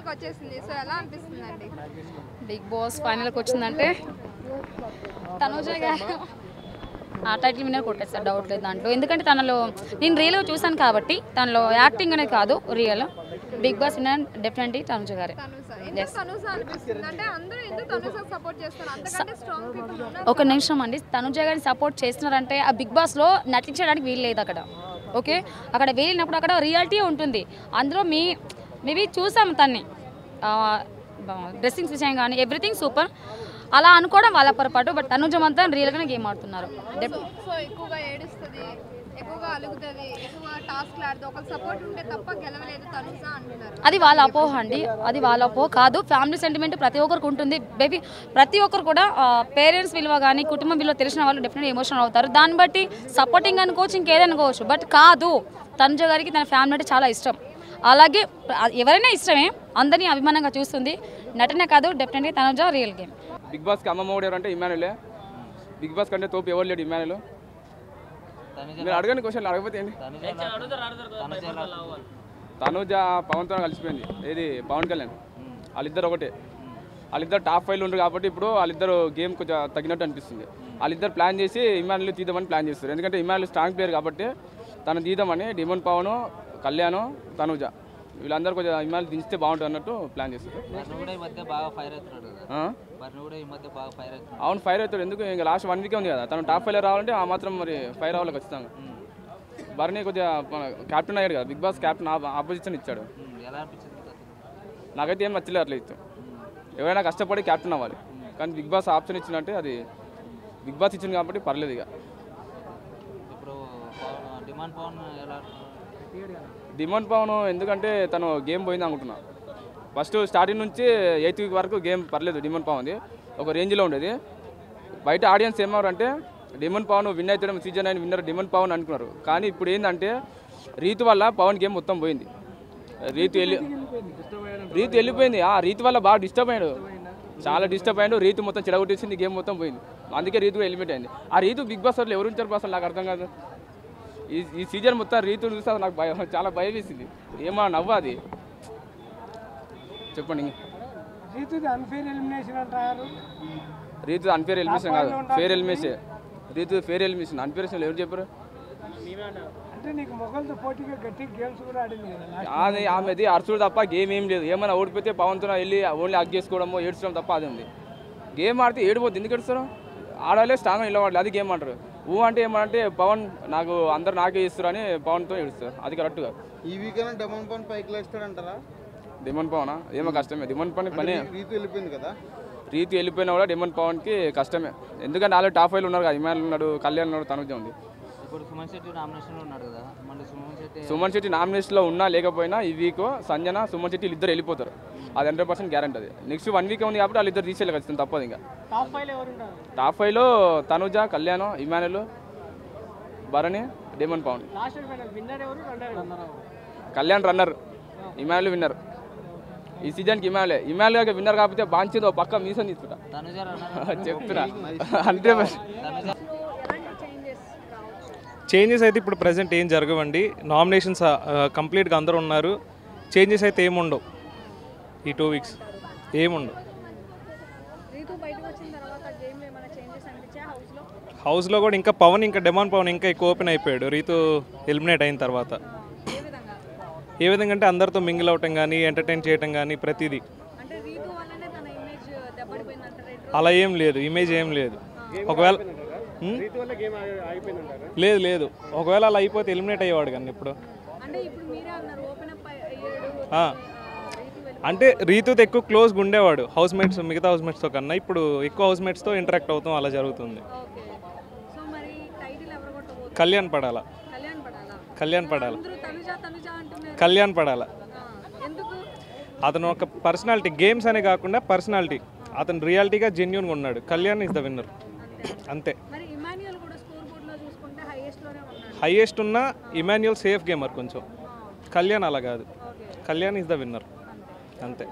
ఫైనల్కి వచ్చేసింది. సో ఎలా అనిపిస్తుందండి? బిగ్ బాస్ ఫైనల్కి వచ్చిందంటే తనుజ గారు ఆ టైటిల్ విన్నర్ కొట్టేస్తారు, డౌట్ లేదు దాంట్లో. ఎందుకంటే తనలో నేను రియల్గా చూసాను కాబట్టి, తనలో యాక్టింగ్ అనేది కాదు, real Bigg Boss winner definitely Tanuja గారే. ఒక నిమిషం అండి, తనుజ గారిని సపోర్ట్ చేస్తున్నారంటే ఆ బిగ్ బాస్లో నటించడానికి వీలు లేదు అక్కడ. ఓకే, అక్కడ వెళ్ళినప్పుడు అక్కడ రియాలిటీ ఉంటుంది. అందులో మేబీ చూసాము తన్ని డ్రెస్సింగ్స్ విషయం కానీ ఎవ్రీథింగ్ సూపర్ అలా అనుకోవడం వాళ్ళ పొరపాటు. బట్ తనుజ మాత్రం రియల్గానే గేమ్ ఆడుతున్నారు. అది వాళ్ళ అపోహ అండి, అది వాళ్ళ అపోహ కాదు. ఫ్యామిలీ సెంటిమెంట్ ప్రతి ఒక్కరికి ఉంటుంది బేబీ. ప్రతి ఒక్కరు కూడా పేరెంట్స్ విలువ కానీ కుటుంబం విలువ తెలిసిన వాళ్ళు డెఫినెట్గా ఎమోషనల్ అవుతారు. దాన్ని బట్టి సపోర్టింగ్ అనుకోవచ్చు, ఇంకేదనుకోవచ్చు. బట్ కాదు, తనుజ గారికి తన ఫ్యామిలీ అంటే చాలా ఇష్టం. అలాగే ఎవరైనా ఇష్టమే, అందరినీ అభిమానంగా చూస్తుంది. నటనే కాదు, డెఫినెట్గా తనుజ రియల్ గేమ్. బిగ్ బాస్కి అమ్మమ్మ కూడా ఎవరంటే ఇమానులే. బిగ్ బాస్ కంటే తోపు ఎవరు లేడు ఇమానులు. మీరు అడగని క్వశ్చన్లు అడగకపోతే ఏంటి? తనుజ పవన్తో కలిసిపోయింది. ఏది పవన్ కళ్యాణ్, వాళ్ళిద్దరు ఒకటే. వాళ్ళిద్దరు టాప్ 5లో ఉండరు కాబట్టి ఇప్పుడు వాళ్ళిద్దరు గేమ్ కొంచెం తగ్గినట్టు అనిపిస్తుంది. వాళ్ళిద్దరు ప్లాన్ చేసి ఇమానులు తీద్దామని ప్లాన్ చేస్తారు. ఎందుకంటే ఇమానులు స్ట్రాంగ్ ప్లేయర్ కాబట్టి తను తీద్దామని డిమన్ పవన్, కళ్యాణ్, తనుజ వీళ్ళందరూ కొంచెం ఇమానులు దించితే బాగుంటుంది అన్నట్టు ప్లాన్ చేస్తారు. అవును, ఫైర్ అవుతాడు. ఎందుకు ఇంకా లాస్ట్ 1 వీకే ఉంది కదా, తను టాప్ 5లో రావాలంటే ఆ మాత్రం మరి ఫైర్ అవ్వాలి ఖచ్చితంగా. బర్నీ కొద్దిగా క్యాప్టెన్ అయ్యాడు కదా, బిగ్ బాస్ క్యాప్టెన్ ఆపోజిషన్ ఇచ్చాడు. నాకైతే ఏం నచ్చలేదు అట్లా ఇచ్చాడు. ఎవరైనా కష్టపడి క్యాప్టెన్ అవ్వాలి, కానీ బిగ్ బాస్ ఆప్షన్ ఇచ్చినట్టే అది బిగ్ బాస్ ఇచ్చింది కాబట్టి పర్లేదు. ఇక డిమాండ్ పవన్ ఎందుకంటే తను గేమ్ పోయింది అనుకుంటున్నా. ఫస్ట్ స్టార్టింగ్ నుంచి 8th వీక్ వరకు గేమ్ పర్లేదు. డిమాండ్ పవన్ది ఒక రేంజ్లో ఉండేది. బయట ఆడియన్స్ ఏమన్నారంటే డిమాండ్ పవన్ విన్ అవుతాడు, సీజన్ 9 విన్నర్ డిమాండ్ పవన్ అనుకున్నారు. కానీ ఇప్పుడు ఏంటంటే రీతు వల్ల పవన్ గేమ్ మొత్తం పోయింది. రీతు వెళ్ళిపోయింది. రీతు వల్ల బాగా డిస్టర్బ్ అయ్యాడు, చాలా డిస్టర్బ్ అయ్యాడు. రీతు మొత్తం చెడగొట్టేసింది, గేమ్ మొత్తం పోయింది. అందుకే రీతు ఎలిమినేట్ అయింది. ఆ రీతు బిగ్ బాస్ వాళ్ళు ఎవరు ఉంచారు అసలు నాకు అర్థం కాదు. ఈ సీజన్ మొత్తం రీతు చూస్తే నాకు చాలా భయం వేసింది. ఏమన్నా నవ్వు అది చెప్పండి. రీతు అన్ఫేర్ ఎలిమినేషన్ అంటారు. రీతు అన్ఫేర్ ఎలిమినేషన్ కాదు, fair elimination. Rithu fair elimination, unfair ఎవరు చెప్పారు? అంటే నీకు మొగలతో పోటీగా గట్టి గేమ్స్ కూడా ఆడింది కదా. ఆమెది అరుచుడు తప్ప గేమ్ ఏం లేదు. ఏమైనా ఓడిపోతే పవన్తో వెళ్ళి ఓన్లీ హగ్ చేసుకోవడమో ఏడ్చడం తప్ప అది ఉంది. గేమ్ ఆడితే ఏడిపోద్ది. ఎందుకు ఏడుస్తారు? ఆడాలే స్ట్రాంగ్గా నిలబడాలి, అది గేమ్ అంటారు. అంటే ఏమంటే పవన్ నాకు అందరు నాకే ఇస్తారు అని పవన్తో ఏడుస్తారు, అది కరెక్ట్గా. ఈ వీకెండ్ డిమాండ్ పవన్ పైకి లేస్తాడంటారా? డిమాండ్ పవనా ఏమో కష్టమే. డిమాండ్ పవన్ పని రీతు వెళ్ళిపోయింది కదా, రీతు వెళ్ళిపోయినా కూడా డిమాండ్ పవన్కి కష్టమే. ఎందుకంటే ఆల్రెడీ టాప్ 5లో ఉన్నారు కదా, ఇమానుల్ ఉన్నాడు, కళ్యాణ్ ఉన్నాడు, తనుజ ఉంది. సుమన్ శెట్టి నామినేషన్లో ఉన్నా లేకపోయినా ఈ వీక్ సంజన సుమన్ శెట్టి ఇద్దరు వెళ్ళిపోతారు, అది 100% గ్యారెంటీ. అది నెక్స్ట్ 1 వీక్ ఉంది కాబట్టి వాళ్ళిద్దరు తీసేయాలి ఖచ్చితంగా, తప్పదు. ఇంకా టాప్ 5లో Tanuja, Kalyan, Emmanuel, Bharani, demon Pavan. Kalyan runner, Emmanuel winner. ఈ సీజన్కి ఇమానుల్ గారికి విన్నర్ కాకపోతే బాంచేదో పక్క మీసం తీసుకుంటా చెప్తున్నా. 100% చేంజెస్ అయితే ఇప్పుడు ప్రజెంట్ ఏం జరగవండి. నామినేషన్స్ కంప్లీట్గా అందరూ ఉన్నారు. చేంజెస్ అయితే ఏముండవు ఈ 2 వీక్స్, ఏముండవు. హౌస్లో కూడా ఇంకా పవన్, ఇంకా డిమాండ్ పవన్ ఇంకా ఎక్కువ ఓపెన్ అయిపోయాడు రీతు ఎలిమినేట్ అయిన తర్వాత. ఏ విధంగా అంటే అందరితో మింగిల్ అవటం కానీ, ఎంటర్టైన్ చేయటం కానీ, ప్రతిదీ. అలా ఏం లేదు, ఇమేజ్ ఏం లేదు. ఒకవేళ లేదు, ఒకవేళ అలా అయిపోతే ఎలిమినేట్ అయ్యేవాడు కానీ ఇప్పుడు. అంటే రీతుతో ఎక్కువ క్లోజ్గా ఉండేవాడు హౌస్మేట్స్, మిగతా హౌస్మేట్స్తో కన్నా. ఇప్పుడు ఎక్కువ హౌస్మేట్స్తో ఇంటరాక్ట్ అవుతాం, అలా జరుగుతుంది. కళ్యాణ్ పడాలా, అతను ఒక పర్సనాలిటీ, గేమ్స్ అనే కాకుండా పర్సనాలిటీ. అతను రియాలిటీగా జెన్యూన్గా ఉన్నాడు. కళ్యాణ్ ఇస్ ద విన్నర్, అంతే. హైయెస్ట్ ఉన్న ఇమాన్యుయల్ సేఫ్ గేమర్ కొంచెం. కళ్యాణ్ అలా కాదు, కళ్యాణ్ ఇస్ ద విన్నర్, అంతే.